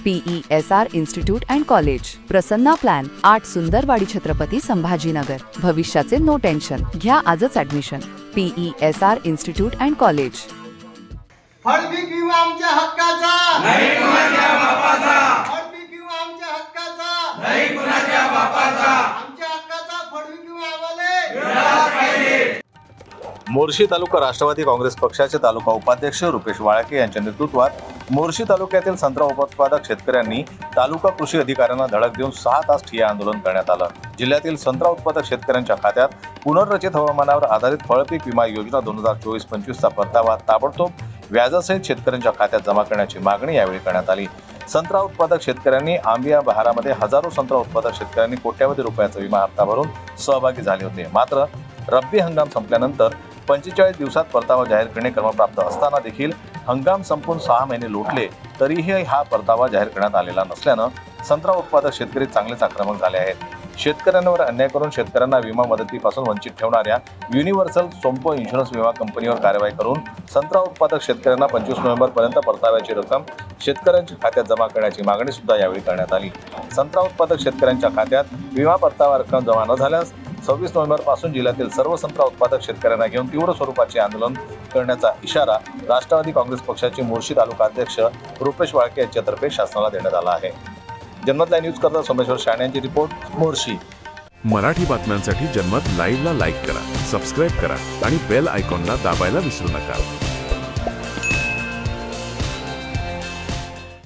PESR institute and college, Prasanna plan, 8 Sundarwadi Chhatrapati Sambhajinagar. भविष्याचे no tension, घ्या आजच admission. PESR institute and college. फळपीक विमा आमच्या हक्काचा, नाही कुणाच्या बापाचा। फळपीक विमा आमच्या हक्काचा, नाही कुणाच्या बापाचा। आमच्या हक्काचा फळपीक विमा आम्हाला मिळालाच पाहिजे। मोर्शी तालुका राष्ट्रवादी काँग्रेस पक्षाचे तालुका उपाध्यक्ष रुपेश वाळके यांच्या नेतृत्वात मोर्शी तालुक्यातील संत्रा उत्पादक शेतकऱ्यांनी तालुका कृषी अधिकाऱ्यांना धडक देऊन 6 तास ठिय्या आंदोलन करण्यात आलं। जिल्ह्यातील संत्रा उत्पादक शेतकऱ्यांच्या खात्यात पुनर्रचित हवामानावर आधारित फळपीक विमा योजना 2024-25 चा परतावा ताबडतोब व्याजासहित शेतकऱ्यांच्या खात्यात जमा करण्याची मागणी यावेळी करण्यात आली। संत्रा उत्पादक शेतकऱ्यांनी आंबिया बहारामध्ये हजारो संत्रा उत्पादक शेतकऱ्यांनी कोट्यावधी रुपयाचा विमा हप्ता भरून सहभागी झाले होते। मात्र रब्बी हंगाम संपल्यानंतर 45 दिवसात परतावा जाहीर करणे क्रमप्राप्त असताना देखील हंगाम संपून 6 महिने लोटले तरीही हा परतावा जाहीर करण्यात आलेला नसल्यानं संत्रा उत्पादक शेतकरी चांगलेच आक्रमक झाले आहेत। शेतकऱ्यांवर अन्याय करून शेतकऱ्यांना विमा मदतीपासून वंचित ठेवणाऱ्या युनिव्हर्सल सोम्पो इन्शुरन्स विमा कंपनीवर कारवाई करून संत्रा उत्पादक शेतकऱ्यांना 25 नोव्हेंबरपर्यंत परताव्याची रक्कम शेतकऱ्यांच्या खात्यात जमा करण्याची मागणी सुद्धा यावेळी करण्यात आली। संत्रा उत्पादक शेतकऱ्यांच्या खात्यात विमा परतावा रक्कम जमा न झाल्यास 26 नोव्हेंबरपासून जिल्ह्यातील सर्व संत्रा उत्पादक शेतकऱ्यांना घेऊन तीव्र स्वरूपाचे आंदोलन करण्याचा इशारा राष्ट्रवादी काँग्रेस पक्षाचे मोर्शी तालुका अध्यक्ष रुपेश वाळके यांच्यातर्फे शासनाला देण्यात आला आहे। जनमत लाईव्ह न्यूज करता सोमेश्वर शाणे यांची रिपोर्ट, मोर्शी। मराठी बातम्यांसाठी जनमत लाईव्हला लाईक करा, सबस्क्राईब करा आणि बेल आयकॉनला दाबायला विसरू नका।